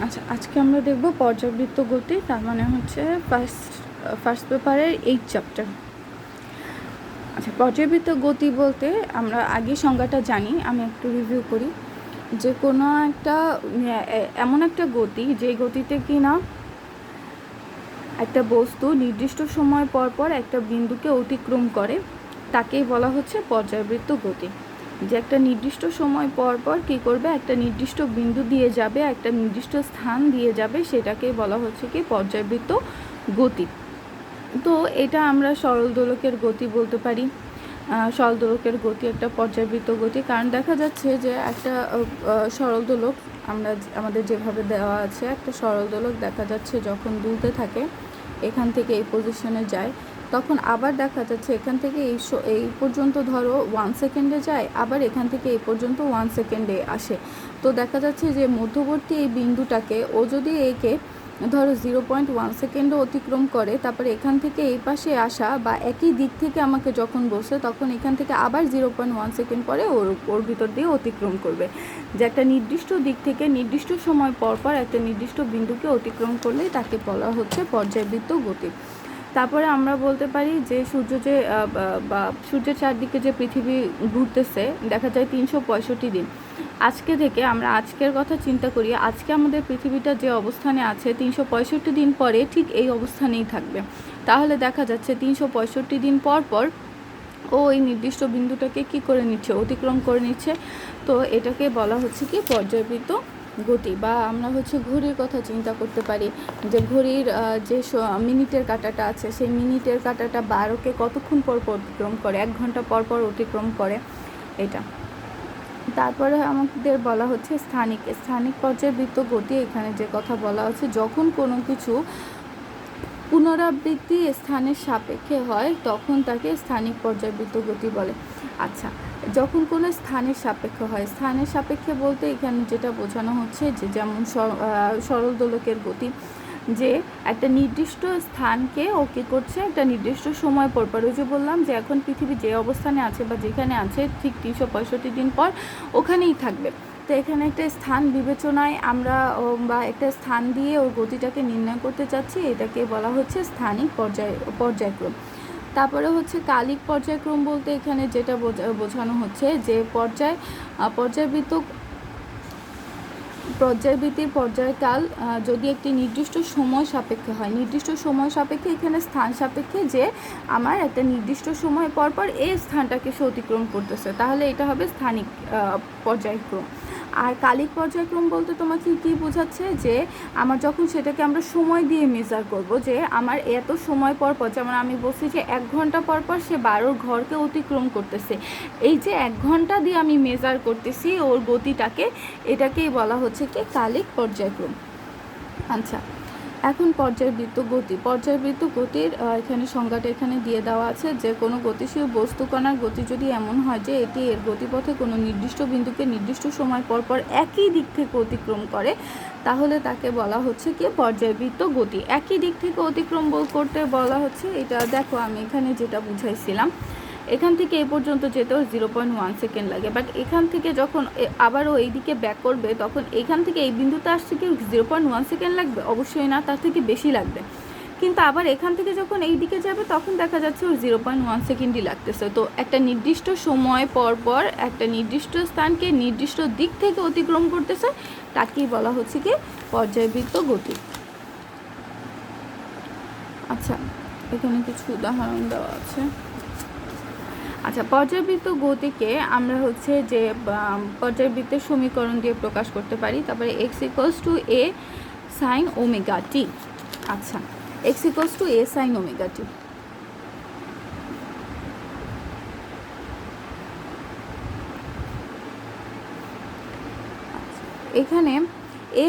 আচ্ছা, আজকে আমরা দেখব পর্যাবৃত্ত গতি, তার মানে হচ্ছে ফার্স্ট পেপারের 8 চ্যাপ্টার। আচ্ছা, পর্যাবৃত্ত গতি বলতে আমরা আগে সংজ্ঞাটা জানি, আমি একটু রিভিউ করি। যে কোনো একটা এমন একটা গতি, যে গতিতে কি না একটা বস্তু নির্দিষ্ট সময় পর পর একটা বিন্দুকে অতিক্রম করে, তাকেই বলা হচ্ছে পর্যাবৃত্ত গতি। যে একটা নির্দিষ্ট সময় পর পর কী করবে, একটা নির্দিষ্ট বিন্দু দিয়ে যাবে, একটা নির্দিষ্ট স্থান দিয়ে যাবে, সেটাকেই বলা হচ্ছে কি পর্যাবৃত্ত গতি। তো এটা আমরা সরল দোলকের গতি বলতে পারি। সরল দোলকের গতি একটা পর্যাবৃত্ত গতি, কারণ দেখা যাচ্ছে যে একটা সরল দোলক আমাদের যেভাবে দেওয়া আছে, একটা সরল দোলক দেখা যাচ্ছে যখন দুলতে থাকে, এখান থেকে এই পজিশনে যায়, তখন আবার দেখা যাচ্ছে এখান থেকে এই পর্যন্ত ধরো 1 সেকেন্ডে যায়, আবার এখান থেকে এই পর্যন্ত 1 সেকেন্ডে আসে। তো দেখা যাচ্ছে যে মধ্যবর্তী এই বিন্দুটাকে ও যদি একে ধরো 0.1 সেকেন্ডও অতিক্রম করে, তারপরে এখান থেকে এই পাশে আসা বা একই দিক থেকে আমাকে যখন বসে, তখন এখান থেকে আবার 0.1 সেকেন্ড পরে ওর ভিতর দিয়ে অতিক্রম করবে। যে একটা নির্দিষ্ট দিক থেকে নির্দিষ্ট সময় পর পর একটা নির্দিষ্ট বিন্দুকে অতিক্রম করলে তাকে বলা হচ্ছে পর্যাবৃত্ত গতি। তারপরে আমরা বলতে পারি যে সূর্যের চারদিকে যে পৃথিবী ঘুরতেছে, দেখা যায় 365 দিন। আজকে থেকে আমরা আজকের কথা চিন্তা করি, আজকে আমাদের পৃথিবীটা যে অবস্থানে আছে, 365 দিন পরে ঠিক এই অবস্থানেই থাকবে। তাহলে দেখা যাচ্ছে 365 দিন পর পর ও এই নির্দিষ্ট বিন্দুটাকে কি করে নিচ্ছে, অতিক্রম করে নিচ্ছে। তো এটাকে বলা হচ্ছে কি পর্যাবৃত্ত গতি। বা আমরা হচ্ছে ঘড়ির কথা চিন্তা করতে পারি, যে ঘড়ির যে মিনিটের কাঁটাটা আছে, সেই মিনিটের কাঁটাটা 12কে কতক্ষণ পর পর অতিক্রম করে, 1 ঘন্টা পর পর অতিক্রম করে এটা। তারপরে আমাদের বলা হচ্ছে স্থানিক পর্যাবৃত্ত গতি। এখানে যে কথা বলা হচ্ছে, যখন কোনো কিছু পুনরাবৃত্তি স্থানের সাপেক্ষে হয়, তখন তাকে স্থানিক পর্যাবৃত্ত গতি বলে। আচ্ছা, যখন কোনো স্থানের সাপেক্ষে হয়, স্থানের সাপেক্ষে বলতে এখানে যেটা বোঝানো হচ্ছে যে যেমন সরল দোলকের গতি, যে একটা নির্দিষ্ট স্থানকে ও কী করছে, একটা নির্দিষ্ট সময় পর পর, ওই যে বললাম যে এখন পৃথিবী যে অবস্থানে আছে বা যেখানে আছে, ঠিক 365 দিন পর ওখানেই থাকবে। তো এখানে একটা স্থান বিবেচনায় আমরা বা একটা স্থান দিয়ে ওর গতিটাকে নির্ণয় করতে চাচ্ছি, এটাকে বলা হচ্ছে স্থানিক পর্যায়ক্রম। তারপরে হচ্ছে কালিক পর্যায়ক্রম বলতে এখানে যেটা বোঝানো হচ্ছে যে পর্যায়বৃত্তির পর্যায়কাল যদি একটি নির্দিষ্ট সময় সাপেক্ষে হয়, নির্দিষ্ট সময় সাপেক্ষে এখানে স্থান সাপেক্ষে, যে আমার একটা নির্দিষ্ট সময় পর পর এই স্থানটাকে সে অতিক্রম করতেছে, তাহলে এটা হবে স্থানিক পর্যায়ক্রম। আর কালিক পর্যায়ক্রম বলতে তোমাকে কী বোঝাচ্ছে, যে আমার যখন সেটাকে আমরা সময় দিয়ে মেজার করব, যে আমার এত সময় পর পর, যেমন আমি বলছি যে 1 ঘন্টা পর পর সে 12 ঘরকে অতিক্রম করতেছে, এই যে 1 ঘন্টা দিয়ে আমি মেজার করতেছি ওর গতিটাকে, এটাকেই বলা হচ্ছে কি কালিক পর্যায়ক্রম। আচ্ছা, এখন পর্যাবৃত্ত গতির এখানে সংজ্ঞাটা এখানে দিয়ে দেওয়া আছে, যে কোনো গতিশীল বস্তু কণার গতি যদি এমন হয় যে এটি এর গতিপথে কোনো নির্দিষ্ট বিন্দুকে নির্দিষ্ট সময় পর পর একই দিক থেকে অতিক্রম করে, তাহলে তাকে বলা হচ্ছে কি পর্যাবৃত্ত গতি। একই দিক থেকে অতিক্রম করতে বলা হচ্ছে, এটা দেখো আমি এখানে যেটা বুঝাইছিলাম, এখান থেকে এই পর্যন্ত যেতেও 0.1 সেকেন্ড লাগে, বাট এখান থেকে যখন আবারও এই দিকে ব্যাক করবে, তখন এখান থেকে এই বিন্দুতে আসছে কি 0.1 সেকেন্ড লাগবে? অবশ্যই না, তার থেকে বেশি লাগবে। কিন্তু আবার এখান থেকে যখন এই দিকে যাবে, তখন দেখা যাচ্ছে ওর 0.1 সেকেন্ডই লাগতেছে। তো একটা নির্দিষ্ট সময় পর পর একটা নির্দিষ্ট স্থানকে নির্দিষ্ট দিক থেকে অতিক্রম করতেছে, তাকেই বলা হচ্ছে কি পর্যায়বৃত্ত গতি। আচ্ছা, এখানে কিছু উদাহরণ দেওয়া আছে। আচ্ছা, পর্যায়বৃত্ত গতিকে আমরা হচ্ছে যে পর্যায়বৃত্তের সমীকরণ দিয়ে প্রকাশ করতে পারি। তারপরে x=a sin ওমেগা টি। আচ্ছা, x=a sin ওমেগা টি। এখানে এ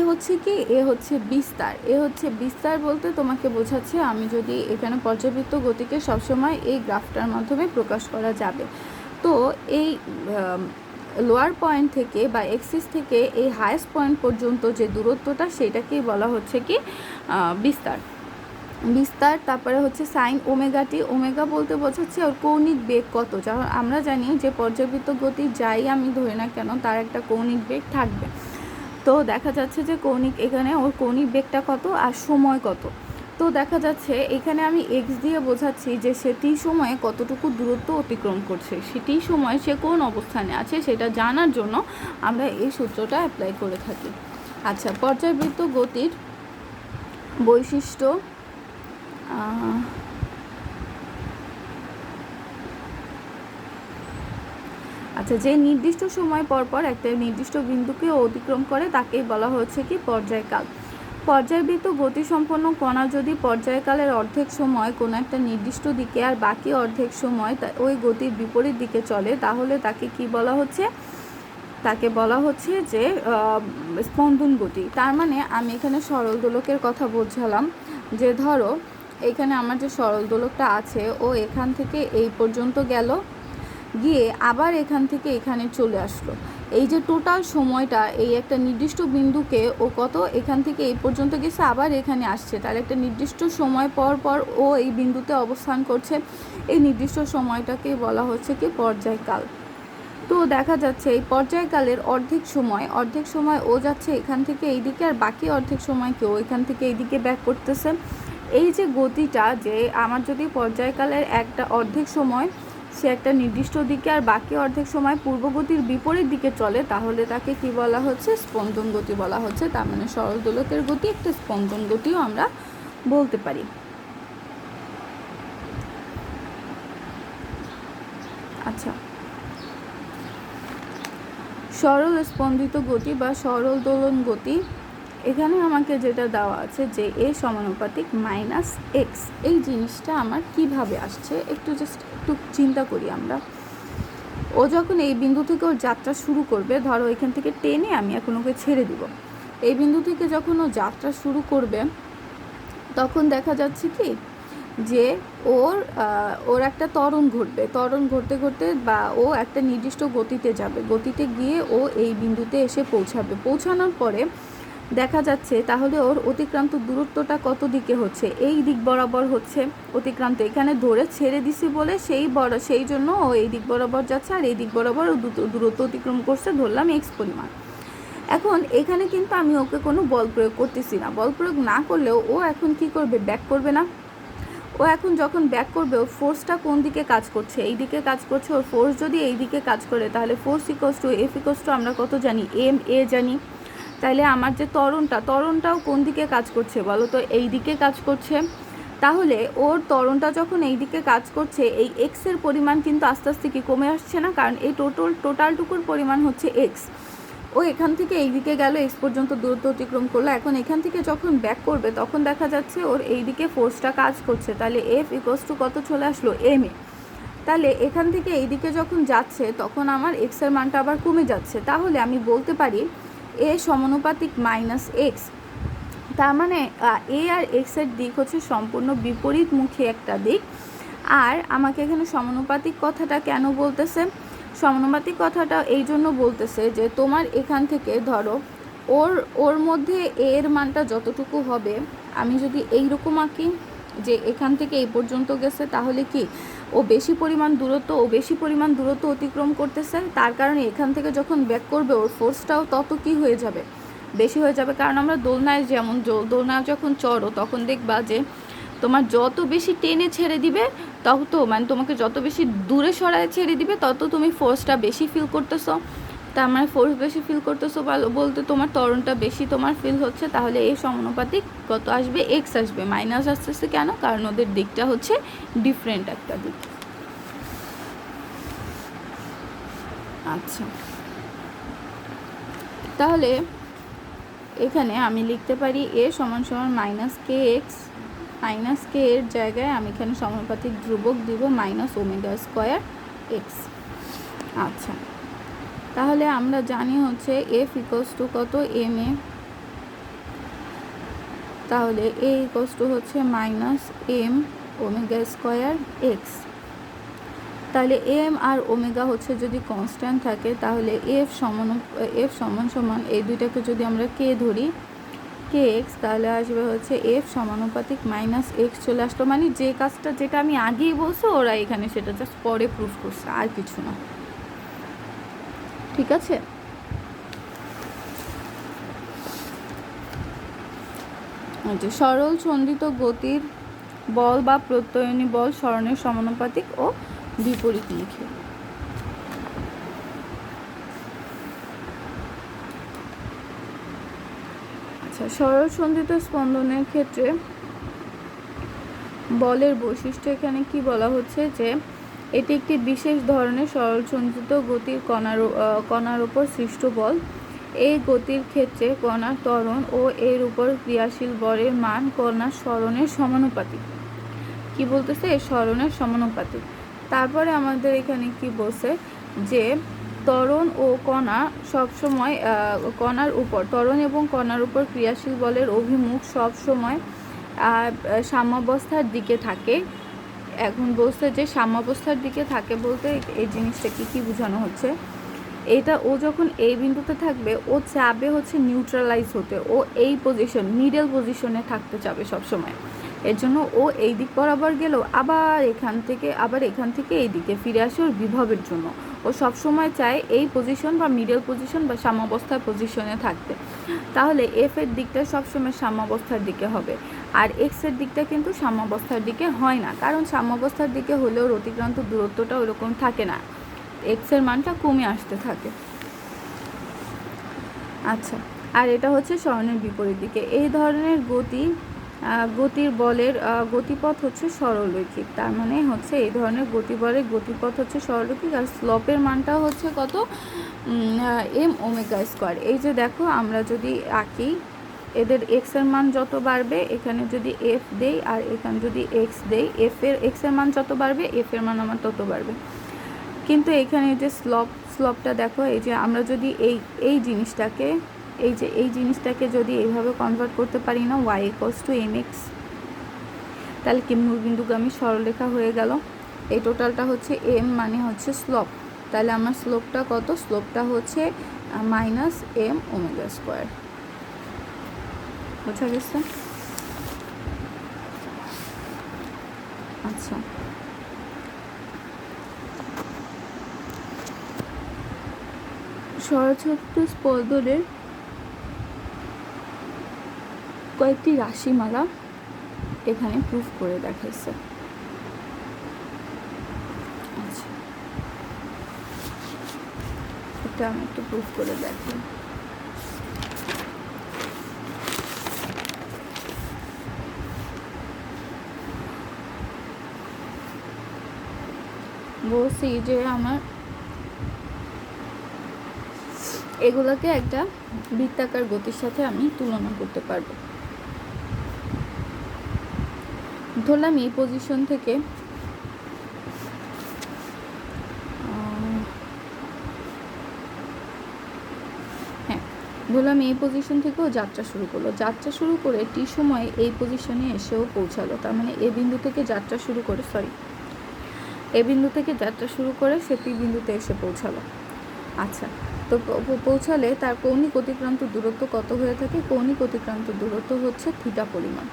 হচ্ছে বিস্তার বলতে তোমাকে বোঝাচ্ছে, আমি যদি এখানে পর্যাবৃত্ত গতিকে সবসময় এই গ্রাফটার মাধ্যমে প্রকাশ করা যাবে। তো এই লোয়ার পয়েন্ট থেকে বা এক্সিস থেকে এই হায়েস্ট পয়েন্ট পর্যন্ত যে দূরত্বটা, সেটাকেই বলা হচ্ছে কি বিস্তার। তারপরে হচ্ছে সাইন ওমেগা টি। ওমেগা বলতে বোঝাচ্ছে ওর কৌণিক বেগ কত। যখন আমরা জানি যে পর্যাবৃত্ত গতি যাই আমি ধরি না কেন, তার একটা কৌণিক বেগ থাকবে। তো দেখা যাচ্ছে যে কৌণিক এখানে ওর কৌণিক বেগটা কত আর সময় কত। তো দেখা যাচ্ছে এখানে আমি এক্স দিয়ে বোঝাচ্ছি যে সে টি সময়ে কতটুকু দূরত্ব অতিক্রম করছে, সেটি সময়ে সে কোন অবস্থানে আছে সেটা জানার জন্য আমরা এই সূত্রটা অ্যাপ্লাই করে থাকি। আচ্ছা, পর্যায়বৃত্ত গতির বৈশিষ্ট্য, আচ্ছা, যে নির্দিষ্ট সময় পর পর একটা নির্দিষ্ট বিন্দুকে অতিক্রম করে তাকেই বলা হচ্ছে কি পর্যায়কাল। পর্যায়বৃত্ত গতিসম্পন্ন কণা যদি পর্যায়কালের অর্ধেক সময় কোনো একটা নির্দিষ্ট দিকে আর বাকি অর্ধেক সময় ওই গতির বিপরীত দিকে চলে, তাহলে তাকে কি বলা হচ্ছে? তাকে বলা হচ্ছে যে স্পন্দন গতি। তার মানে আমি এখানে সরল দোলকের কথা বোঝালাম যে ধরো এখানে আমার যে সরল দোলকটা আছে ও এখান থেকে এই পর্যন্ত গেল, গিয়ে আবার এখান থেকে এখানে চলে আসলো। এই যে টোটাল সময়টা, এই একটা নির্দিষ্ট বিন্দুকে ও কত এখান থেকে এই পর্যন্ত গেছে আবার এখানে আসছে, তাহলে একটা নির্দিষ্ট সময় পর পর ও এই বিন্দুতে অবস্থান করছে। এই নির্দিষ্ট সময়টাকে বলা হচ্ছে কি পর্যায়কাল। তো দেখা যাচ্ছে এই পর্যায়কালের অর্ধেক সময় ও যাচ্ছে এখান থেকে এইদিকে, আর বাকি অর্ধেক সময় কেউ এখান থেকে এইদিকে ব্যাক করতেছে। এই যে গতিটা, যে আমার যদি পর্যায়কালের একটা অর্ধেক সময় সে একটা নির্দিষ্ট দিকে আর বাকি অর্ধেক সময় পূর্বগতির বিপরীত দিকে চলে, তাহলে তাকে কি বলা হচ্ছে? স্পন্দন গতি বলা হচ্ছে। তার মানে সরল দোলকের গতি একটা স্পন্দন গতিও আমরা বলতে পারি। আচ্ছা, সরল স্পন্দিত গতি বা সরল দোলন গতি, এখানে আমাকে যেটা দেওয়া আছে যে এ সমানুপাতিক মাইনাস এক্স, এই জিনিসটা আমার কিভাবে আসছে একটু চিন্তা করি আমরা। ও যখন এই বিন্দু থেকে ওর যাত্রা শুরু করবে, ধরো এখান থেকে টেনে আমি এখন ওকে ছেড়ে দিব, এই বিন্দু থেকে যখন ও যাত্রা শুরু করবে তখন দেখা যাচ্ছে কি যে ওর একটা ত্বরণ ঘটবে, ত্বরণ ঘটতে ঘটতে বা ও একটা নির্দিষ্ট গতিতে যাবে, গতিতে গিয়ে ও এই বিন্দুতে এসে পৌঁছাবে। পৌঁছানোর পরে দেখা যাচ্ছে তাহলে ওর অতিক্রান্ত দূরত্বটা কত দিকে হচ্ছে? এই দিক বরাবর হচ্ছে অতিক্রান্ত। এখানে ধরে ছেড়ে দিছি বলে সেই জন্য ও এই দিক বরাবর যাচ্ছে, আর এই দিক বরাবর দূরত্ব অতিক্রম করছে ধরলাম এক্স পরিমাণ। এখন এখানে কিন্তু আমি ওকে কোনো বল প্রয়োগ করতেছি না। বল প্রয়োগ না করলেও ও এখন কি করবে? ব্যাক করবে না? ও এখন যখন ব্যাক করবে ওর ফোর্সটা কোন দিকে কাজ করছে? এই দিকে কাজ করছে। ওর ফোর্স যদি এই দিকে কাজ করে তাহলে force equals to F equals to আমরা কত জানি? এম এ জানি। তাইলে আমার যে ত্বরণটাও কোন দিকে কাজ করছে বলো তো? এই দিকে কাজ করছে। তাহলে ওর ত্বরণটা যখন এই দিকে কাজ করছে, এই এক্সের পরিমাণ কিন্তু আস্তে আস্তে কি কমে আসছে না? কারণ এই টোটালটুকুর পরিমাণ হচ্ছে এক্স। ও এখান থেকে এই দিকে গেল, এক্স পর্যন্ত দূরত্ব অতিক্রম করলো। এখন এখান থেকে যখন ব্যাক করবে তখন দেখা যাচ্ছে ওর এই দিকে ফোর্সটা কাজ করছে, তাহলে এফ ইকুয়ালস টু কত চলে আসলো? M A. তাহলে এখান থেকে এই দিকে যখন যাচ্ছে তখন আমার এক্সের মানটা আবার কমে যাচ্ছে। তাহলে আমি বলতে পারি এ সমানুপাতিক মাইনাস এক্স। তার মানে এ আর এক্সের দিক হচ্ছে সম্পূর্ণ বিপরীতমুখী একটা দিক। আর আমাকে এখানে সমানুপাতিক কথাটা কেন বলতেছে? সমানুপাতিক কথাটা এই জন্য বলতেছে যে তোমার এখান থেকে ধরো ওর মধ্যে এর মানটা যতটুকু হবে, আমি যদি এইরকম আঁকি যে এখান থেকে এই পর্যন্ত গেছে, তাহলে কি ও বেশি পরিমাণ দূরত্ব অতিক্রম করতেছে। তার কারণে এখান থেকে যখন ব্যাক করবে ওর ফোর্সটাও তত কি হয়ে যাবে? বেশি হয়ে যাবে। কারণ আমরা দোলনায় দোলনায় যখন চড়ো তখন দেখবা যে তোমার যত বেশি টেনে ছেড়ে দিবে তত মানে তোমাকে যত বেশি দূরে সরায় ছেড়ে দিবে তত তুমি ফোর্সটা বেশি ফিল করতেছো। তার মানে ফোর্স বেশি ফিল করতেছো বলতে তোমার ত্বরণটা বেশি তোমার ফিল হচ্ছে। তাহলে এই সমানুপাতিক কত আসবে? এক্স আসবে। মাইনাস আসতেছে কেন? কারণ ওদের দিকটা হচ্ছে ডিফারেন্ট একটা দিক। আচ্ছা, তাহলে এখানে আমি লিখতে পারি এ সমান সমান মাইনাস কে এক্স। মাইনাস কে এর জায়গায় আমি এখানে সমানুপাতিক ধ্রুবক দিব মাইনাস ওমেগা স্কোয়ার এক্স। আচ্ছা, তাহলে আমরা জানি হচ্ছে এফ ইকুয়ালস টু কত? M A. তাহলে এ ইকুয়ালস টু হচ্ছে minus M omega square X. তাহলে এম আর ওমেগা হচ্ছে যদি কনস্ট্যান্ট থাকে তাহলে এফ সমান সমান এই দুইটাকে যদি আমরা কে ধরি, কে এক্স, তাহলে আসবে হচ্ছে এফ সমানুপাতিক মাইনাস এক্স চলে আসলো। মানে যে কাজটা যেটা আমি আগেই বলছি ওরা এখানে সেটা জাস্ট পরে প্রুফ করছে, আর কিছু না। ঠিক আছে? আচ্ছা, সরল সন্ধিত গতির বল বা প্রত্যয়নী বল সরণের সমানুপাতিক ও বিপরীতমুখী। আচ্ছা, সরল সন্ধিত স্পন্দনের ক্ষেত্রে বলের বৈশিষ্ট্য এখানে কি বলা হচ্ছে যে এটি একটি বিশেষ ধরনের সরল সঞ্চিত গতির কণার উপর সৃষ্ট বল। এই গতির ক্ষেত্রে কণার ত্বরণ ও এর উপর ক্রিয়াশীল বলের মান কণার সরণের সমানুপাতিক। কি বলতেছে? সরণের সমানুপাতিক। তারপরে আমাদের এখানে কি বলছে যে ত্বরণ ও কণা সবসময় কণার উপর ত্বরণ এবং কণার উপর ক্রিয়াশীল বলের অভিমুখ সবসময় সাম্যাবস্থার দিকে থাকে। এখন বলছে যে সাম্যাবস্থার দিকে থাকে বলতে এই জিনিসটাকে কি বোঝানো হচ্ছে, এটা ও যখন এই বিন্দুতে থাকবে ও চাবে হচ্ছে নিউট্রালাইজ হতে, ও এই পজিশন মিডল পজিশনে থাকতে চাবে সবসময়। এর জন্য ও এই দিক বরাবর গেলেও আবার এখান থেকে এই দিকে ফিরে আসে ওর বিভবের জন্য। ও সবসময় চায় এই পজিশন বা মিডল পজিশন বা সাম্যাবস্থার পজিশনে থাকতে। তাহলে এফ এর দিকটা সবসময় সাম্যাবস্থার দিকে হবে, আর এক্স এর দিকটা কিন্তু সাম্যাবস্থার দিকে হয় না, কারণ সাম্যাবস্থার দিকে হলেও অতিক্রান্ত দূরত্বটা ওরকম থাকে না, এক্স এর মানটা কমে আসতে থাকে। আচ্ছা, আর এটা হচ্ছে সরণের বিপরীত দিকে। এই ধরনের গতির বলের গতিপথ হচ্ছে সরলরৈখিক। তার মানে হচ্ছে এই ধরনের বলের গতিপথ হচ্ছে সরলরৈখিক, আর স্লোপের মানটা হচ্ছে কত? M omega square. এই যে দেখো, আমরা যদি আঁকি এদের এক্স এর মান যত বাড়বে, এখানে যদি এফ দেই আর এখানে যদি এক্স দেই, এক্স এর মান যত বাড়বে এফ এর মান আমার তত বাড়বে। কিন্তু এখানে যে স্লপটা দেখো, এই যে আমরা যদি এই জিনিসটাকে যদি এইভাবে কনভার্ট করতে পারি না, y = mx, তাহলে কি মূলবিন্দুগামী সরলরেখা হয়ে গেল। এই টোটালটা হচ্ছে m মানে হচ্ছে স্লোপ, তাহলে আমার স্লোপটা কত? স্লোপটা হচ্ছে -m ওমেগা স্কোয়ার। বোঝা গেছে? আচ্ছা, সরলসন্ধিত স্পন্দনের কয়েকটি রাশিমালা এখানে প্রুফ করে দেখাইছে। আচ্ছা, এটা আমি একটু প্রুফ করে দেখি। বলছি যে আমার এগুলোকে একটা বৃত্তাকার গতির সাথে আমি তুলনা করতে পারবো। ধরলাম এই পজিশন থেকে এই পজিশন থেকেও যাত্রা শুরু করলো। যাত্রা শুরু করে টি সময়ে এই পজিশনে এসেও পৌঁছালো। তার মানে এ বিন্দু থেকে যাত্রা শুরু করে সে পি বিন্দুতে এসে পৌঁছালো। আচ্ছা, তো পৌঁছালে তার কৌণিক অতিক্রান্ত দূরত্ব কত হয়ে থাকে? কৌণিক অতিক্রান্ত দূরত্ব হচ্ছে থিটা পরিমাণ।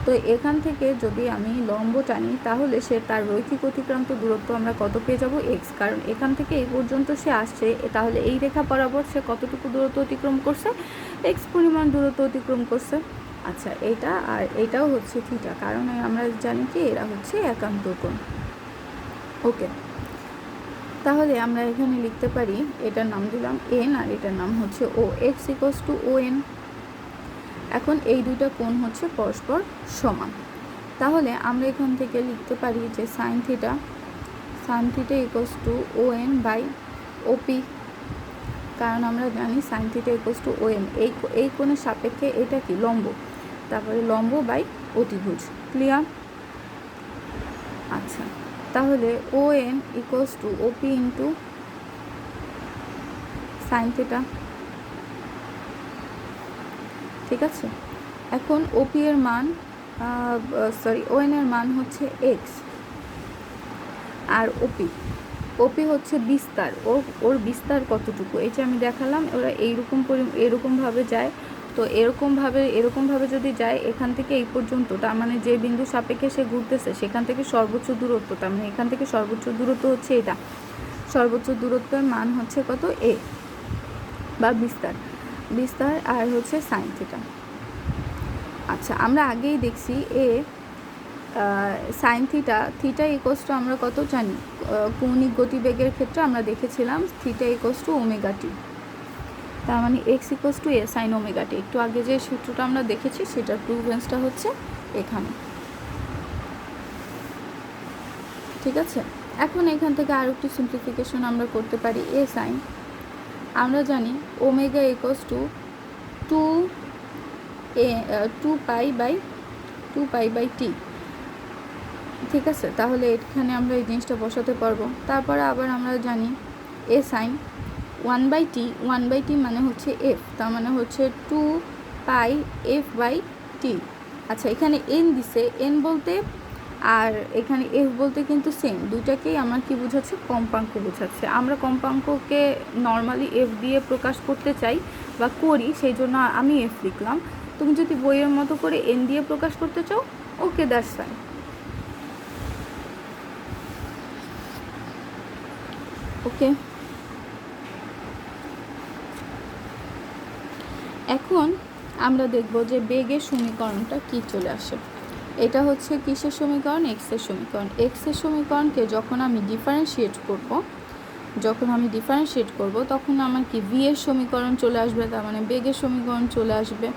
তো এখান থেকে যদি আমি লম্ব টানি তাহলে সে তার রৈখিক অতিক্রান্ত দূরত্ব আমরা কত পেয়ে যাব? এক্স। কারণ এখান থেকে এই পর্যন্ত সে আসছে, তাহলে এই রেখা বরাবর সে কতটুকু দূরত্ব অতিক্রম করছে? এক্স পরিমাণ দূরত্ব অতিক্রম করছে। আচ্ছা, এইটা আর এইটাও হচ্ছে থিটা, কারণ আমরা জানি কি এরা হচ্ছে একান্ত কোণ। ওকে, তাহলে আমরা এখানে লিখতে পারি, এটার নাম দিলাম এন আর এটার নাম হচ্ছে ও। X = ON। এখন এই দুইটা কোণ হচ্ছে পরস্পর সমান। তাহলে আমরা এখান থেকে লিখতে পারি যে সাইন থিটা = ON/OP, কারণ আমরা জানি সাইন থিটা = ON। এই কোণের সাপেক্ষে এটা কি? লম্ব। তারপরে লম্ব/অতিভুজ। ক্লিয়ার? আচ্ছা, তাহলে ON = OP × সাইন থিটা। ঠিক আছে, এখন ওপি এর মান ON এর মান হচ্ছে এক্স, আর ওপি হচ্ছে বিস্তার। ওর বিস্তার কতটুকু? এই যে আমি দেখালাম, ওরা এরকমভাবে যায়। তো এরকমভাবে যদি যায় এখান থেকে এই পর্যন্ত, তার মানে যে বিন্দু সাপেক্ষে সে ঘুরতেছে সেখান থেকে সর্বোচ্চ দূরত্ব, তার মানে এখান থেকে সর্বোচ্চ দূরত্ব হচ্ছে এটা। সর্বোচ্চ দূরত্বের মান হচ্ছে কত? এ বা বিস্তার, আর হচ্ছে সাইন থিটা। আচ্ছা, আমরা আগেই দেখছি A sine theta, theta equals to আমরা কত জানি, কৌণিক গতিবেগের ক্ষেত্রে আমরা দেখেছিলাম theta equals to omega t, তার মানে x equals to A sine omega t. একটু আগে যে সূত্রটা আমরা দেখেছি সেটার প্রুভেন্সটা হচ্ছে এখানে, ঠিক আছে। এখন এখান থেকে আর একটু সিম্পলিফিকেশন আমরা করতে পারি। এ সাইন আমরা জানি omega equals to to two pi by t, ঠিক আছে। তাহলে এখানে আমরা এই জিনিসটা বসাতে পারবো। তারপরে আবার আমরা জানি এ সাইন 1/t মানে হচ্ছে এফ, তার মানে হচ্ছে 2 পাই এফ বাই টি। আচ্ছা, এখানে এন দিছে, এন বলতে আর এখানে এফ বলতে কিন্তু সেম, দুইটাকেই আমার কি বোঝাচ্ছে, কম্পাঙ্ক বোঝাচ্ছে। আমরা কম্পাঙ্ককে নর্মালি এফ দিয়ে প্রকাশ করতে চাই বা করি, সেই জন্য আমি এফ লিখলাম। তুমি যদি বইয়ের মতো করে এন দিয়ে প্রকাশ করতে চাও, ওকে, দ্যাটস ফাইন। ওকে, এখন আমরা দেখব যে বেগের সমীকরণটা কি চলে আসে। এটা হচ্ছে কিসের সমীকরণ, এক্সের সমীকরণ। এক্সের সমীকরণকে যখন আমি ডিফারেন্সিয়েট করব তখন আমার কি ভি এর সমীকরণ চলে আসবে, তার মানে বেগের সমীকরণ চলে আসবে,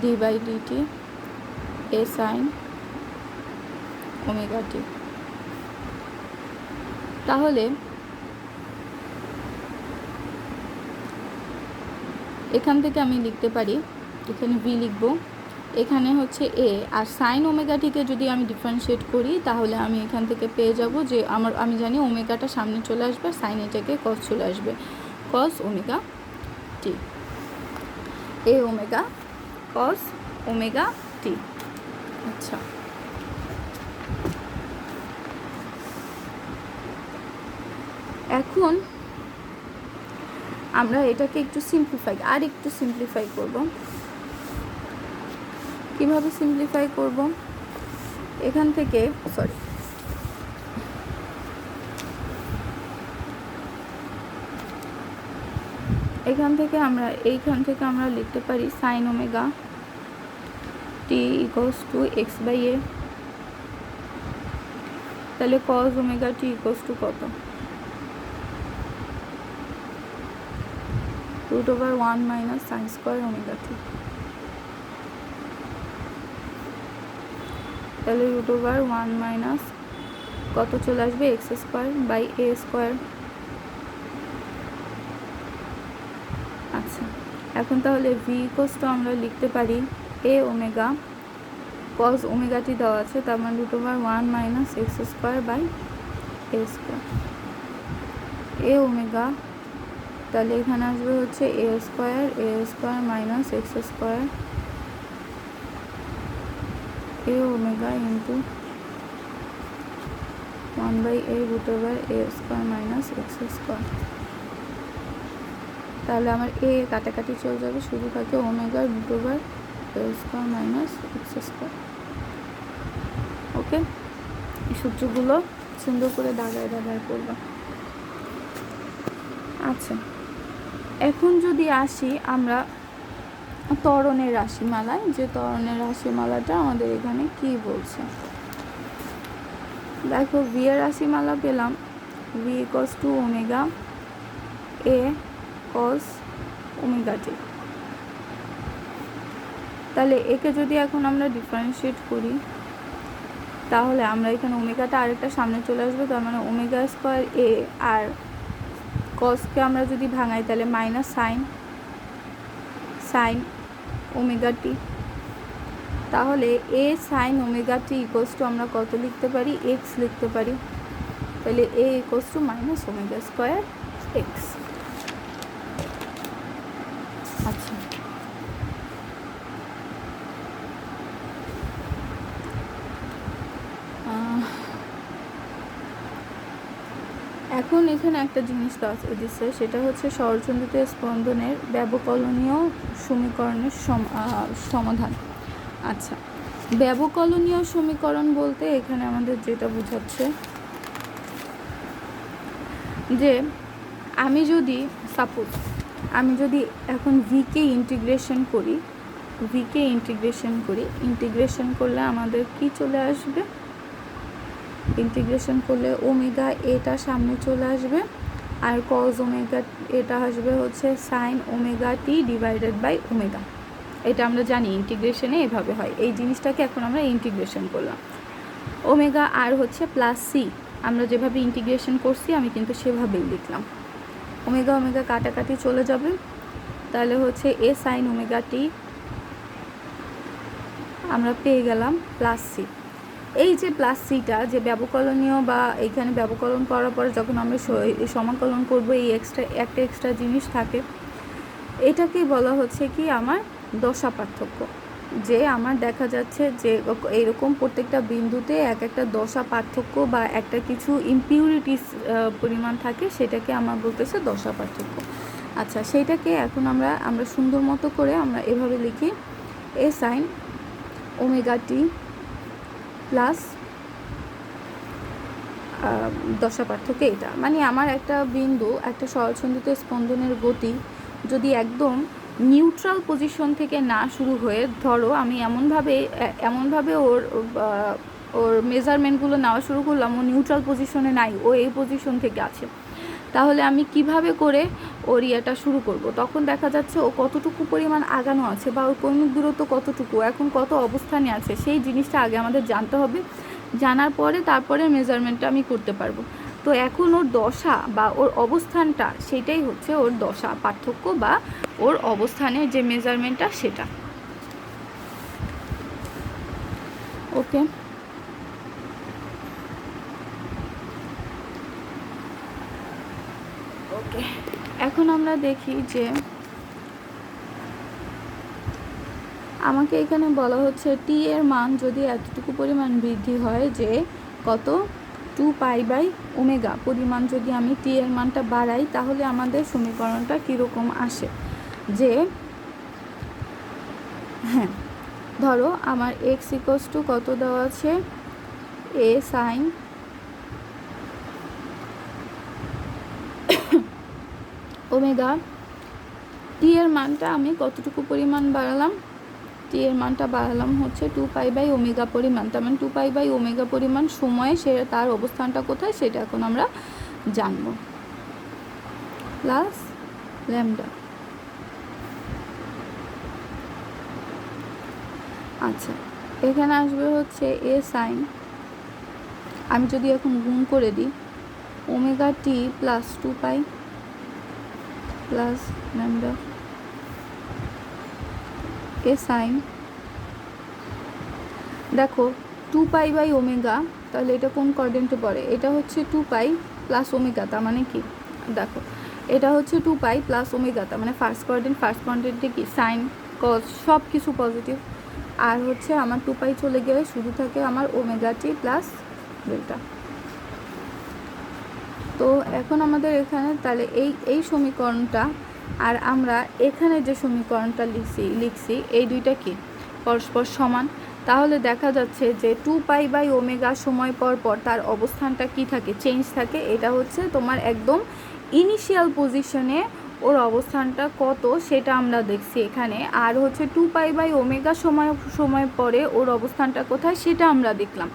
d by dt A sine omega t. তাহলে এখান থেকে আমি লিখতে পারি, এখানে ভি লিখব, এখানে হচ্ছে এ, আর সাইন ওমেগাটিকে যদি আমি ডিফারেন্সিয়েট করি তাহলে আমি এখান থেকে পেয়ে যাব যে আমি জানি ওমেগাটা সামনে চলে আসবে, সাইন এটাকে কস চলে আসবে, কস ওমেগা টি, এ ওমেগা কস ওমেগা টি। আচ্ছা, এখন আমরা এটাকে একটু সিম্পলিফাই করব। কিভাবে সিম্পলিফাই করব, এখান থেকে এইখান থেকে আমরা লিখতে পারি sine omega t equals to x by A. তাহলে cos omega t equals to কত, √1 minus sine square omega t. তাহলে √1 মাইনাস কত চলে আসবে, x square by A square. আচ্ছা, এখন তাহলে ভি ইকুয়ালস টু আমরা লিখতে পারি এ ওমেগা কস ওমেগা টি দেওয়া আছে, তার মানে √1 minus x square by A square, A omega. তাহলে এখানে আসবে হচ্ছে A square minus x square A omega into 1/a √a square minus x square. তাহলে আমার এ কাটাকাটি চলে যাবে, শুধু থাকে omega √a square minus x square. Okay, এই সূত্রগুলো সুন্দর করে দাগায় করবো। আচ্ছা, এখন যদি আসি আমরা ত্বরণের রাশিমালায়, যে ত্বরণের রাশিমালাটা আমাদের এখানে কি বলছে, দেখো ভি এর রাশিমালা পেলাম, v equals to omega A cos omega t. তাহলে একে যদি এখন আমরা ডিফারেন্সিয়েট করি তাহলে আমরা এখানে ওমেগাটা আরেকটা সামনে চলে আসবে, তার মানে ওমেগা স্কোয়ার এ, আর কসকে আমরা যদি ভাঙাই তাহলে মাইনাস সাইন ওমেগা টি। তাহলে A sine omega t equals to আমরা কত লিখতে পারি, এক্স লিখতে পারি। তাহলে এ equals to minus omega square x. আচ্ছা, এখন এখানে একটা জিনিস দিচ্ছে, সেটা হচ্ছে ষড়যন্ত্রিত স্পন্দনের ব্যবকলনীয় সমীকরণের সমাধান। আচ্ছা, ব্যবকলনীয় সমীকরণ বলতে এখানে আমাদের যেটা বোঝাচ্ছে যে আমি যদি এখন ভিকে ইন্টিগ্রেশন করি, ভিকে ইন্টিগ্রেশন করি, ইন্টিগ্রেশন করলে আমাদের কি চলে আসবে, ইন্টিগ্রেশন করলে ওমেগা এটা সামনে চলে আসবে, আর কজ ওমেগা এটা আসবে হচ্ছে sine omega T divided by omega. এটা আমরা জানি ইন্টিগ্রেশনে এভাবে হয়। এই জিনিসটাকে এখন আমরা ইন্টিগ্রেশন করলাম। ওমেগা আর হচ্ছে প্লাস সি, আমরা যেভাবে ইন্টিগ্রেশন করছি আমি কিন্তু সেভাবেই লিখলাম। ওমেগা ওমেগা কাটাকাটি চলে যাবে, তাহলে হচ্ছে এ সাইন ওমেগা টি আমরা পেয়ে গেলাম প্লাস সি। এই যে প্লাস সিটা যে ব্যবকলনীয় বা এইখানে ব্যবকলন করার পরে যখন আমরা সমাকলন করব, এই একটা এক্সট্রা জিনিস থাকে, এটাকে বলা হচ্ছে কি আমার দশা পার্থক্য। যে আমার দেখা যাচ্ছে যে এইরকম প্রত্যেকটা বিন্দুতে এক একটা দশা পার্থক্য বা একটা কিছু ইমপিউরিটিস পরিমাণ থাকে, সেটাকে আমার বলতেছে দশা পার্থক্য। আচ্ছা, সেইটাকে এখন আমরা সুন্দর মতো করে আমরা এভাবে লিখি, এ সাইন ওমেগা টি প্লাস দশা পার্থক্য। এটা মানে আমার একটা বিন্দু, একটা সরলসন্ধিত স্পন্দনের গতি যদি একদম নিউট্রাল পজিশন থেকে না শুরু হয়ে, ধরো আমি এমনভাবে ওর মেজারমেন্টগুলো নেওয়া শুরু করলাম, ও নিউট্রাল পজিশনে নাই, ও এই পজিশন থেকে আছে, তাহলে আমি কিভাবে করে ওর ইয়েটা শুরু করব? তখন দেখা যাচ্ছে ও কতটুকু পরিমাণ আগানো আছে বা ওর কৈমিক দূরত্ব কতটুকু, এখন কত অবস্থানে আছে, সেই জিনিসটা আগে আমাদের জানতে হবে। জানার পরে তারপরে মেজারমেন্টটা আমি করতে পারবো। তো এখন ওর দশা বা ওর অবস্থানটা, সেটাই হচ্ছে ওর দশা পার্থক্য বা ওর অবস্থানের যে মেজারমেন্টটা সেটা। ওকে, ওকে, এখন আমরা দেখি যে আমাকে এখানে বলা হচ্ছে টি এর মান যদি এতটুকু পরিমাণ বৃদ্ধি হয়, যে কত 2π/ওমেগা পরিমাণ যদি আমি টি এর মানটা বাড়াই, তাহলে আমাদের সমীকরণটা কীরকম আসে। যে হ্যাঁ, ধরো আমার এক্স ইকোয়াস টু কত দেওয়া আছে, এ সাইন ওমেগা, টি এর মানটা আমি কতটুকু পরিমাণ বাড়ালাম, টি এর মানটা বাড়ালাম হচ্ছে 2π/ওমেগা পরিমাণ। তার মানে 2π/ওমেগা পরিমাণ সময়ে সে তার অবস্থানটা কোথায় সেটা এখন আমরা জানবো, প্লাস ল্যামডা। আচ্ছা, এখানে আসবে হচ্ছে এ সাইন, আমি যদি এখন গুণ করে দিই, omega t plus 2π plus lambda A sine, দেখো 2π/ওমেগা, তাহলে এটা কোন কোঅর্ডিনেটে পড়ে, এটা হচ্ছে 2π প্লাস ওমেগা, তার মানে কি দেখো এটা হচ্ছে 2π প্লাস ওমেগা, তার মানে ফার্স্ট কোঅর্ডিনেটে কি সাইন কস সব কিছু পজিটিভ, আর হচ্ছে আমার 2π চলে গেলে শুধু থাকে আমার ওমেগা টি প্লাস ডেল্টা। তো এখন আমাদের এখানে তাহলে এই সমীকরণটা আর আমরা এখানে যে সমীকরণটা লিখছি এই দুইটা কি পরস্পর সমান। তাহলে দেখা যাচ্ছে যে 2π/ওমেগা সময় পর পর তার অবস্থানটা কি থাকে, চেঞ্জ থাকে। এটা হচ্ছে তোমার একদম ইনিশিয়াল পজিশনে ওর অবস্থানটা কত সেটা আমরা দেখছি এখানে, আর হচ্ছে 2π/ওমেগা সময় পরে ওর অবস্থানটা কোথায় সেটা আমরা দেখলাম।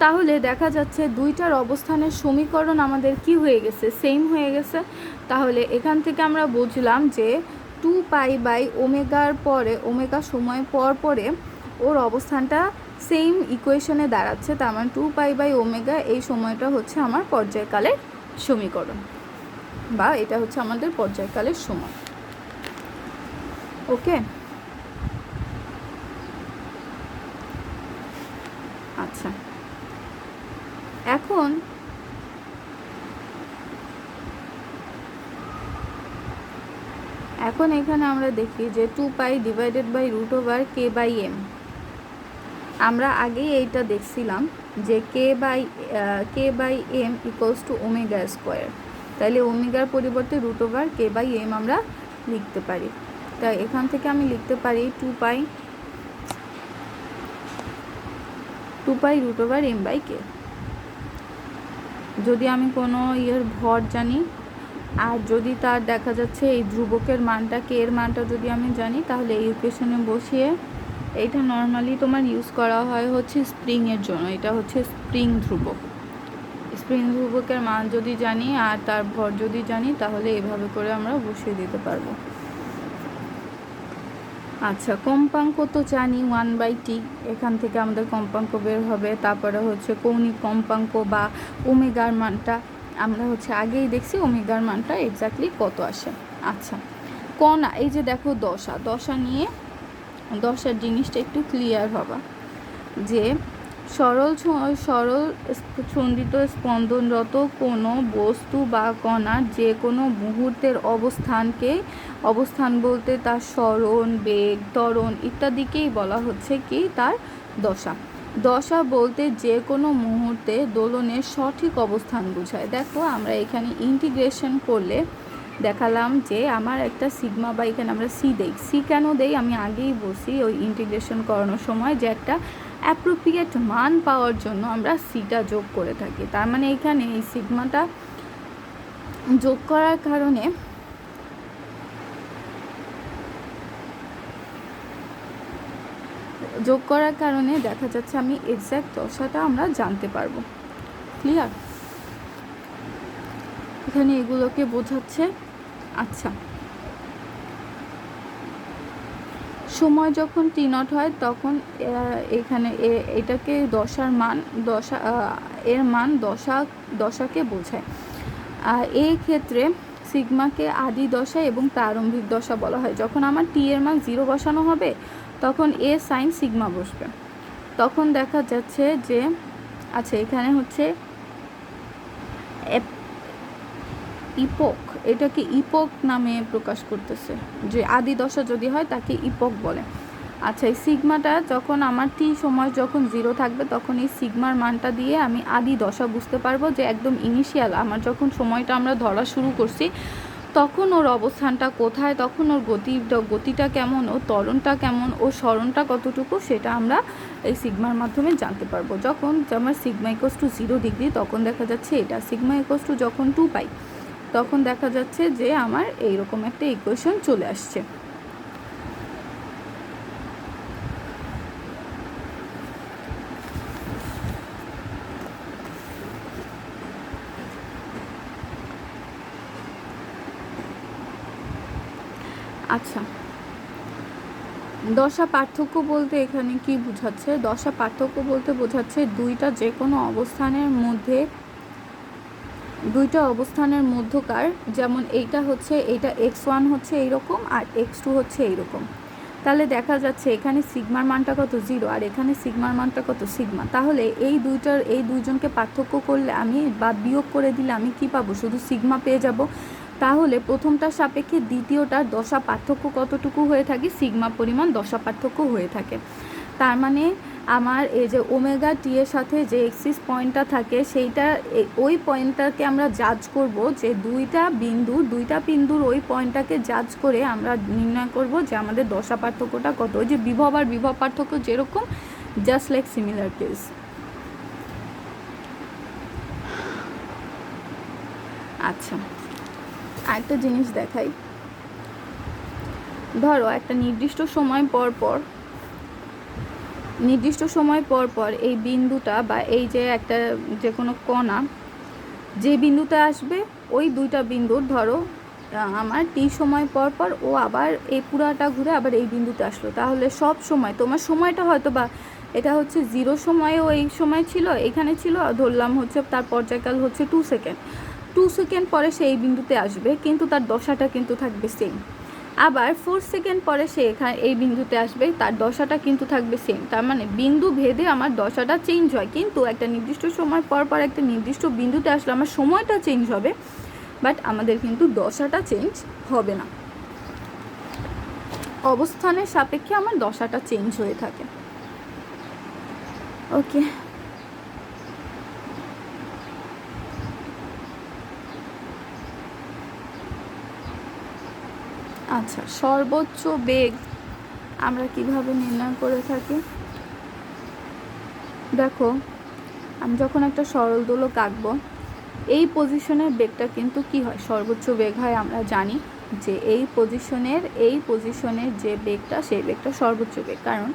তাহলে দেখা যাচ্ছে দুইটার অবস্থানের সমীকরণ আমাদের কি হয়ে গেছে, সেম হয়ে গেছে। তাহলে এখান থেকে আমরা বুঝলাম যে 2π/ওমেগার পরে ওমেগা সময় পর পরে ওর অবস্থানটা সেম ইকুয়েশনে দাঁড়াচ্ছে। তার মানে 2π/ওমেগা এই সময়টা হচ্ছে আমার পর্যায়কালের সমীকরণ, বা এটা হচ্ছে আমাদের পর্যায়কালের সময়। ওকে, আচ্ছা, এখন এখানে আমরা দেখি যে 2π ডিভাইডেড বাই √k/m। আমরা আগেই এইটা দেখছিলাম যে k/m equals to omega square, তাহলে ওমেগার পরিবর্তে √k/m আমরা লিখতে পারি। তাই এখান থেকে আমি লিখতে পারি 2π √m/k। যদি আমি কোনো ভর জানি, আর যদি তার দেখা যাচ্ছে এই ধ্রুবকের মানটা কে এর মানটা যদি আমি জানি, তাহলে এই ইকুয়েশনে বসিয়ে, এইটা নর্মালি তোমার ইউজ করা হয় হচ্ছে স্প্রিংয়ের জন্য, এটা হচ্ছে স্প্রিং ধ্রুবক। স্প্রিং ধ্রুবকের মান যদি জানি আর তার ভর যদি জানি, তাহলে এভাবে করে আমরা বসিয়ে দিতে পারবো। আচ্ছা, কম্পাঙ্ক তো জানি 1/t, এখান থেকে আমাদের কম্পাঙ্ক বের হবে। তারপরে হচ্ছে কৌণিক কম্পাঙ্ক বা ওমেগার মানটা আমরা হচ্ছে আগেই দেখছি ওমেগার মানটা এক্স্যাক্টলি কত আসে। আচ্ছা, কণা, এই যে দেখো দশা নিয়ে, দশার জিনিসটা একটু ক্লিয়ার হবা, যে সরল সন্দিত স্পন্দনরত কোনো বস্তু বা কণার যে কোনো মুহূর্তের অবস্থান বলতে তার সরণ, বেগ, ত্বরণ ইত্যাদিকেই বলা হচ্ছে কি তার দশা বলতে যে কোনো মুহূর্তে দোলনের সঠিক অবস্থান বোঝায়। দেখো আমরা এখানে ইন্টিগ্রেশন করলে দেখালাম যে আমার একটা সিগমা, বা এখানে আমরা সি দেই। সি কেন দেই আমি আগেই বলছি ওই ইন্টিগ্রেশন করানোর সময়, যে একটা অ্যাপ্রোপ্রিয়েট মান পাওয়ার জন্য আমরা সিটা যোগ করে থাকি। তার মানে এখানে এই সিগমাটা যোগ করার কারণে দেখা যাচ্ছে আমি এক্স্যাক্ট দশাটা আমরা জানতে পারবো। ক্লিয়ার? এখানে এগুলোকে বোঝাচ্ছে। আচ্ছা, সময় যখন t0 হয় তখন এখানে এটাকে এর মান দশাকে বোঝায়। এই ক্ষেত্রে সিগমাকে আদি দশা এবং প্রারম্ভিক দশা বলা হয়। যখন আমার টি এর মান 0 বসানো হবে, তখন এ সাইন সিগমা বসবে। তখন দেখা যাচ্ছে যে, আচ্ছা এখানে হচ্ছে ইপক, এটাকে ইপক নামে প্রকাশ করতেছে, যে আদি দশা যদি হয় তাকে ইপক বলে। আচ্ছা, এই সিগমাটা যখন আমার টি সময় যখন 0 থাকবে, তখন এই সিগমার মানটা দিয়ে আমি আদি দশা বুঝতে পারবো, যে একদম ইনিশিয়াল আমার যখন সময়টা আমরা ধরা শুরু করছি, তখন ওর অবস্থানটা কোথায়, তখন ওর গতিটা কেমন, ওর ত্বরণটা কেমন, ওর সরণটা কতটুকু, সেটা আমরা এই সিগমার মাধ্যমে জানতে পারবো। যখন আমার সিগমা ইকোয়াস টু 0 ডিগ্রি, তখন দেখা যাচ্ছে এটা। সিগমা ইকোয়াস টু যখন 2 পাই, তখন দেখা যাচ্ছে যে আমার এইরকম একটা ইকুয়েশন চলে আসছে। আচ্ছা, দশা পার্থক্য বলতে এখানে কি বোঝাচ্ছে? দশা পার্থক্য বলতে বোঝাচ্ছে দুইটা যে কোনো অবস্থানের মধ্যকার, যেমন এইটা হচ্ছে, এইটা x1 হচ্ছে এইরকম আর x2 হচ্ছে এইরকম। তাহলে দেখা যাচ্ছে এখানে সিগমার মানটা কত 0, আর এখানে সিগমার মানটা কত সিগমা। তাহলে এই দুইজনকে পার্থক্য করলে আমি, বা বিয়োগ করে দিলে আমি কি পাবো? শুধু সিগমা পেয়ে যাব। তাহলে প্রথমটার সাপেক্ষে দ্বিতীয়টার দশা পার্থক্য কতটুকু হয়ে থাকে? সিগমা পরিমাণ দশা পার্থক্য হয়ে থাকে। তার মানে আমার এই যে ওমেগা টি এর সাথে যে এক্সিস পয়েন্টটা থাকে, সেইটা ওই পয়েন্টটাকে আমরা জাজ করব, যে দুইটা বিন্দুর ওই পয়েন্টটাকে জাজ করে আমরা নির্ণয় করব যে আমাদের দশা পার্থক্যটা কত। ওই যে বিভব আর বিভব পার্থক্য যেরকম, জাস্ট লাইক সিমিলার কেস। আচ্ছা, আরেকটা জিনিস দেখাই। ধরো একটা নির্দিষ্ট সময় পর পর এই বিন্দুটা, বা এই যে একটা যে কোনো কণা যে বিন্দুতে আসবে, ওই দুইটা বিন্দুর ধরো আমার টি সময় পর পর ও আবার এই পুরাটা ঘুরে আবার এই বিন্দুতে আসলো, তাহলে সব সময় তোমার সময়টা হয়তো বা এটা হচ্ছে 0 সময়েও এই সময় ছিল, এখানে ছিল, ধরলাম হচ্ছে তার পর্যায়কাল হচ্ছে 2 সেকেন্ড। 2 সেকেন্ড পরে সে এই বিন্দুতে আসবে, কিন্তু তার দশাটা কিন্তু থাকবে সেম। আবার 4 সেকেন্ড পরে সে এই বিন্দুতে আসবে, তার দশাটা কিন্তু থাকবে সেম। তার মানে বিন্দু ভেদে আমার দশাটা চেঞ্জ হয়, কিন্তু একটা নির্দিষ্ট সময় পর পর একটা নির্দিষ্ট বিন্দুতে আসলে আমার সময়টা চেঞ্জ হবে, বাট আমাদের কিন্তু দশাটা চেঞ্জ হবে না। অবস্থানের সাপেক্ষে আমার দশাটা চেঞ্জ হয়ে থাকে। ওকে, আচ্ছা, সর্বোচ্চ বেগ আমরা কিভাবে নির্ণয় করে থাকি? দেখো, আমি যখন একটা সরল দোলক আঁকবো, এই পজিশনের বেগটা কিন্তু কি হয়, সর্বোচ্চ বেগ হয়। আমরা জানি যে এই পজিশনের যে বেগটা, সেই বেগটা সর্বোচ্চ বেগ। কারণ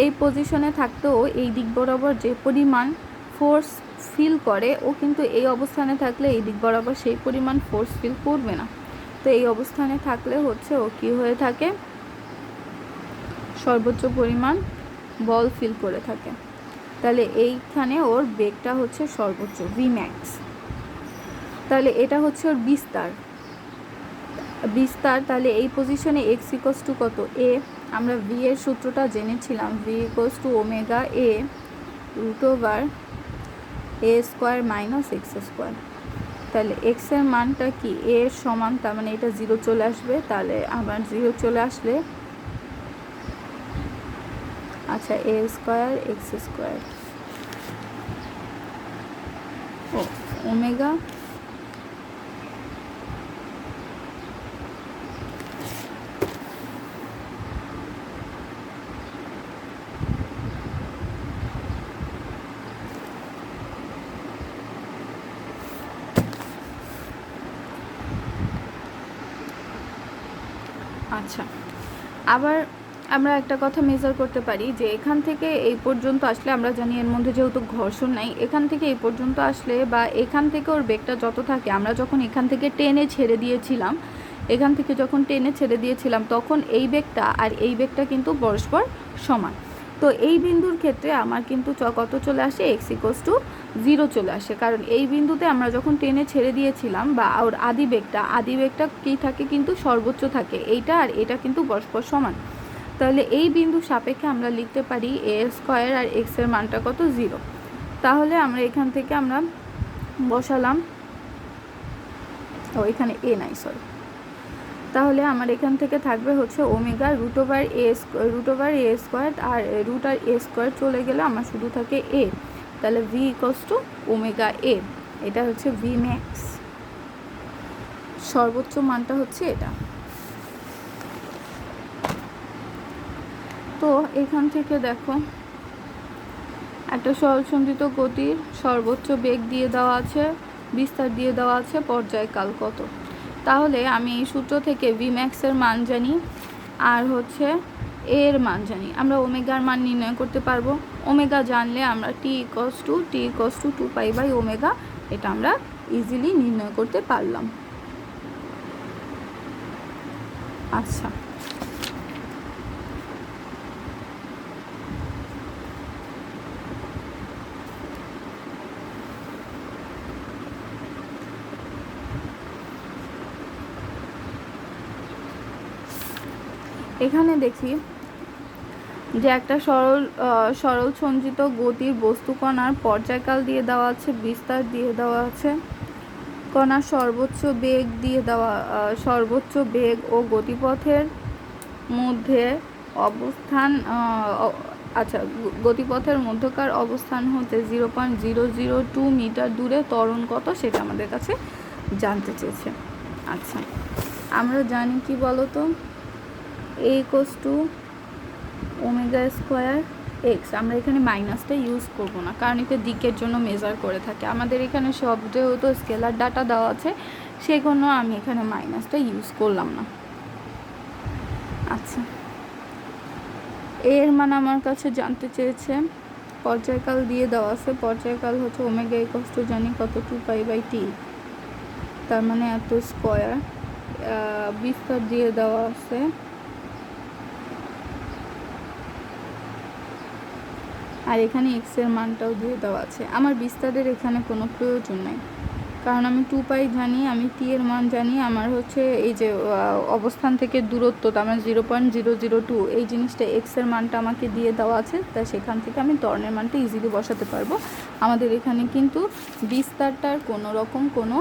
এই পজিশনে থাকতেও এই দিক বরাবর যে পরিমাণ ফোর্স ফিল করে, ও কিন্তু এই অবস্থানে থাকলে এই দিক বরাবর সেই পরিমাণ ফোর্স ফিল করবে না। তো এই অবস্থানে থাকলে হচ্ছে ও কি হয়ে থাকে, সর্বোচ্চ পরিমাণ বল ফিল করে থাকে। তাহলে এইখানে ওর বেগটা হচ্ছে সর্বোচ্চ ভি ম্যাক্স। তাহলে এটা হচ্ছে ওর বিস্তার। তাহলে এই পজিশনে এক্স ইকোয়াস টু কত, এ। আমরা ভি এর সূত্রটা জেনেছিলাম, V equals to omega A root over A square minus x square. তাহলে এক্সের মানটা কি, এ এর সমান, তার মানে এটা 0 চলে আসবে। তাহলে আবার 0 চলে আসলে আচ্ছা এ স্কোয়ার এক্স স্কোয়ার ওমেগা আচ্ছা। আবার আমরা একটা কথা মেজার করতে পারি যে এখান থেকে এই পর্যন্ত আসলে, আমরা জানি এর মধ্যে যেহেতু ঘর্ষণ নাই, এখান থেকে এই পর্যন্ত আসলে বা এখান থেকে ওর বেগটা যত থাকে, আমরা যখন এখান থেকে টেনে ছেড়ে দিয়েছিলাম, তখন এই বেগটা আর এই বেগটা কিন্তু পরস্পর সমান। তো এই বিন্দুর ক্ষেত্রে আমার কিন্তু কত চলে আসে, এক্স ইকোয়াস টু 0 চলে আসে। কারণ এই বিন্দুতে আমরা যখন টেনে ছেড়ে দিয়েছিলাম, বা ওর আদি বেগটা কী থাকে, কিন্তু সর্বোচ্চ থাকে। এইটা আর এটা কিন্তু পরস্পর সমান। তাহলে এই বিন্দু সাপেক্ষে আমরা লিখতে পারি এ স্কোয়ার আর এক্সের মানটা কত, 0। তাহলে আমরা এখান থেকে আমরা বসালাম, এখানে এ নাই, সরি। তাহলে আমার এখান থেকে থাকবে হচ্ছে omega root over A square, R root R A square চলে গেলে আমার শুধু থাকে এ। তাহলে ভি ইকোয়াস টু ওমেগা এ, এটা হচ্ছে ভি ম্যাক্স, সর্বোচ্চ মানটা হচ্ছে এটা। তো এখান থেকে দেখো একটা সরলসন্ধিত গতির সর্বোচ্চ বেগ দিয়ে দেওয়া আছে, বিস্তার দিয়ে দেওয়া আছে, পর্যায়কাল কত। তাহলে আমি এই সূত্র থেকে ভি ম্যাক্সের মান জানি, আর হচ্ছে এর মান জানি। আমরা ওমেগার মান নির্ণয় করতে পারবো। ওমেগা জানলে আমরা টি ইকস টু 2π/ওমেগা, এটা আমরা ইজিলি নির্ণয় করতে পারলাম। আচ্ছা, এখানে দেখি যে একটা সরল সঞ্চিত গতির বস্তু কণার পর্যায়কাল দিয়ে দেওয়া আছে, বিস্তার দিয়ে দেওয়া আছে, কণার সর্বোচ্চ বেগ ও গতিপথের মধ্যে অবস্থান, আচ্ছা গতিপথের মধ্যকার অবস্থান হতে 0.002 মিটার দূরে ত্বরণ কত, সেটা আমাদের কাছে জানতে চেয়েছে। আচ্ছা, আমরা জানি কি বলতো, a equals to omega square x. আমরা এখানে মাইনাসটা ইউজ করব না, কারণ এটা দিকের জন্য মেজার করে থাকে। আমাদের এখানে সব যেহেতু স্কেলার ডাটা দেওয়া আছে, সেজন্য আমি এখানে মাইনাসটা ইউজ করলাম না। আচ্ছা, এর মান আমার কাছে জানতে চেয়েছে, পর্যায়কাল দিয়ে দেওয়া আছে। পর্যায়কাল হচ্ছে ওমেগা ইকুয়ালস টু জানি কত, 2π/t, তার মানে এত স্কোয়ার। বিস্তার দিয়ে দেওয়া আছে, আর এখানে এক্সের মানটাও দিয়ে দেওয়া আছে। আমার বিস্তারের এখানে কোনো প্রয়োজন নাই, কারণ আমি 2π জানি, আমি টি এর মান জানি। আমার হচ্ছে এই যে অবস্থান থেকে দূরত্ব, তার মানে 0.002, এই জিনিসটা এক্সের মানটা আমাকে দিয়ে দেওয়া আছে। তাই সেখান থেকে আমি ত্বরণের মানটা ইজিলি বসাতে পারবো। আমাদের এখানে কিন্তু বিস্তারটার কোনো রকম কোনো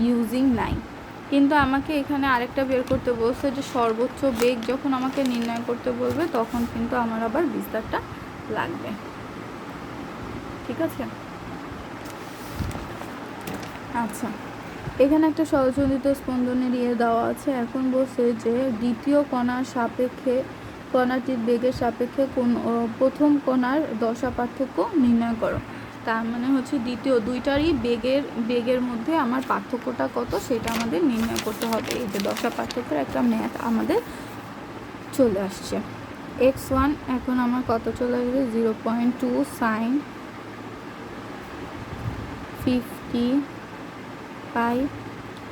ইউজিং নাই। কিন্তু আমাকে এখানে আরেকটা বের করতে বলছে যে সর্বোচ্চ বেগ যখন আমাকে নির্ণয় করতে বলবে, তখন কিন্তু আমার আবার বিস্তারটা লাগবে। ঠিক আছে। আচ্ছা, এখানে একটা সরলসন্ধিত স্পন্দনের দেওয়া আছে। এখন বলছে যে দ্বিতীয় কণাটির বেগের সাপেক্ষে কোন প্রথম কণার দশা পার্থক্য নির্ণয় করো। তার মানে হচ্ছে দ্বিতীয় দুইটারই বেগের মধ্যে আমার পার্থক্যটা কত সেটা আমাদের নির্ণয় করতে হবে। এই যে দশা পার্থক্যের একটা ম্যাথ আমাদের চলে আসছে। x1 এখন আমার কত চলে আসবে 0.2 sin 50 পাই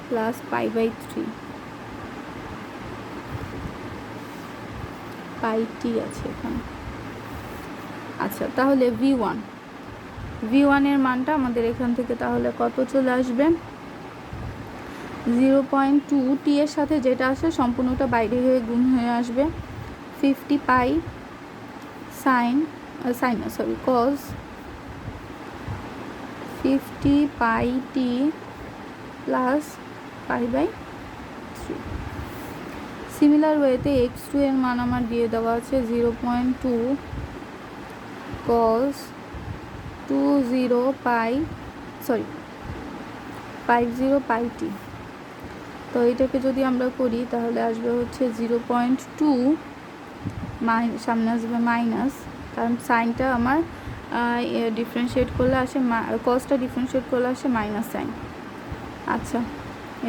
প্লাস π/3 πt আছে এখানে। আচ্ছা, তাহলে v1 এর মানটা আমাদের এখান থেকে তাহলে কত চলে আসবে 0.2 টি এর সাথে যেটা আসে সম্পূর্ণটা বাইরে হয়ে গুণ হয়ে আসবে 50 পাই cos 50 পাই টি প্লাস π/3। সিমিলার ওয়েতে x2 এর মান আমার দিয়ে দেওয়া আছে 0.2 cos 50 πt। তো এটাকে যদি আমরা করি তাহলে আসবে হচ্ছে 0.2 সামনে আসবে মাইনাস, কারণ সাইনটা আমার ডিফারেন্সিয়েট করলে আসে, কসটা ডিফারেন্সিয়েট করলে আসে মাইনাস সাইন। আচ্ছা,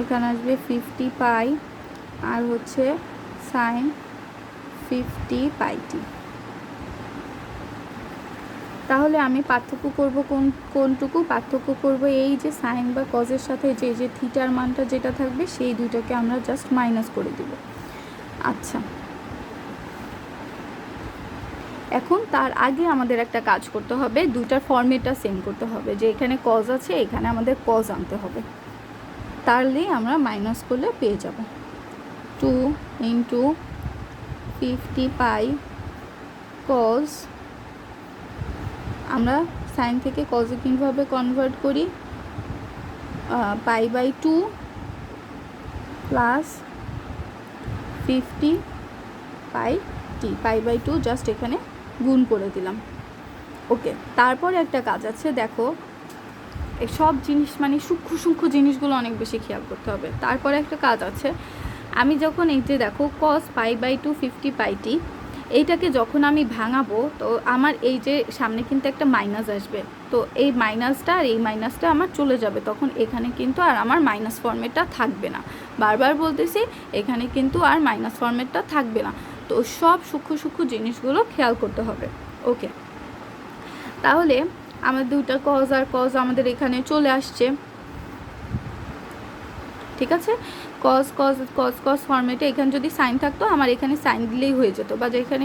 এখানে আসবে 50 পাই আর হচ্ছে সাইন 50 πt। তাহলে আমি পার্থক্য করব কোনটুকু? পার্থক্য করব এই যে সাইন বা কজের সাথে যে থিটার মানটা যেটা থাকবে সেই দুইটাকে আমরা জাস্ট মাইনাস করে দিব। আচ্ছা, এখন তার আগে আমাদের একটা কাজ করতে হবে, দুইটার ফর্মেটটা সেম করতে হবে। যে এখানে কজ আছে, এখানে আমাদের কজ আনতে হবে, তাহলেই আমরা মাইনাস করলে পেয়ে যাব 2 × 50 পাই কজ। আমরা সাইন থেকে কজে কীভাবে কনভার্ট করি, π/2 প্লাস 50 πt, π/2 জাস্ট এখানে গুণ করে দিলাম। ওকে, তারপরে একটা কাজ আছে, দেখো সব জিনিস মানে সূক্ষ্ম জিনিসগুলো অনেক বেশি খেয়াল করতে হবে। তারপরে একটা কাজ আছে, আমি যখন এই যে দেখো cos π/2 50 πt এইটাকে যখন আমি ভাঙাবো, তো আমার এই যে সামনে কিন্তু একটা মাইনাস আসবে, তো এই মাইনাসটা আর এই মাইনাসটা আমার চলে যাবে, তখন এখানে কিন্তু আর আমার মাইনাস ফর্মেটটা থাকবে না। বারবার বলতেছি, এখানে কিন্তু আর মাইনাস ফর্মেটটা থাকবে না। তো সব সূক্ষ্ম জিনিসগুলো খেয়াল করতে হবে। ওকে, তাহলে আমাদের দুইটা কজ আর কজ আমাদের এখানে চলে আসছে, ঠিক আছে। কজ ফর্মেটে এখানে যদি সাইন থাকতো আমার এখানে সাইন দিলেই হয়ে যেত, বা এখানে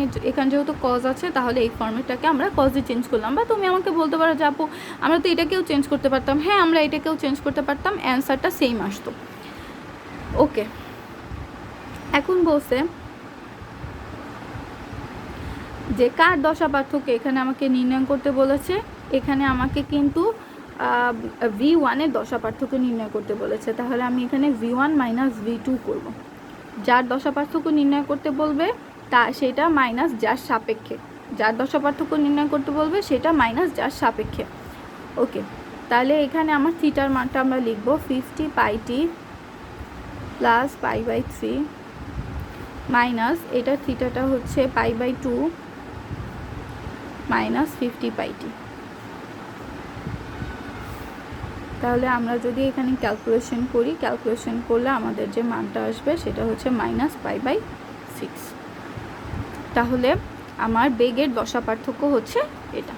যেহেতু কজ আছে তাহলে এই ফর্মেটটাকে আমরা কজে চেঞ্জ করলাম। বা তুমি আমাকে বলতে পারো যে আপু আমরা তো এটাকেও চেঞ্জ করতে পারতাম। হ্যাঁ, আমরা এটাকেও চেঞ্জ করতে পারতাম, অ্যান্সারটা সেম আসতো। ওকে, এখন বলছে যে কার দশা পার্থক্য এখানে আমাকে নির্ণয় করতে বলেছে। এখানে আমাকে কিন্তু v1 এর দশা পার্থক্য নির্ণয় করতে বলেছে। তাহলে আমি এখানে v1 - v2 করব। যার দশা পার্থক্য নির্ণয় করতে বলবে সেটা মাইনাস যার সাপেক্ষে, যার দশা পার্থক্য নির্ণয় করতে বলবে সেটা মাইনাস যার সাপেক্ষে। ওকে, তাহলে এখানে আমার থিটার মানটা আমরা লিখব 50 πt প্লাস π/3 মাইনাস এটার থিটাটা হচ্ছে π/2 মাইনাস 50 πt। তাহলে আমরা যদি এখানে ক্যালকুলেশন করলে আমাদের যে মানটা আসবে সেটা হচ্ছে -π/6। তাহলে আমার বেগের দশা পার্থক্য হচ্ছে এটা।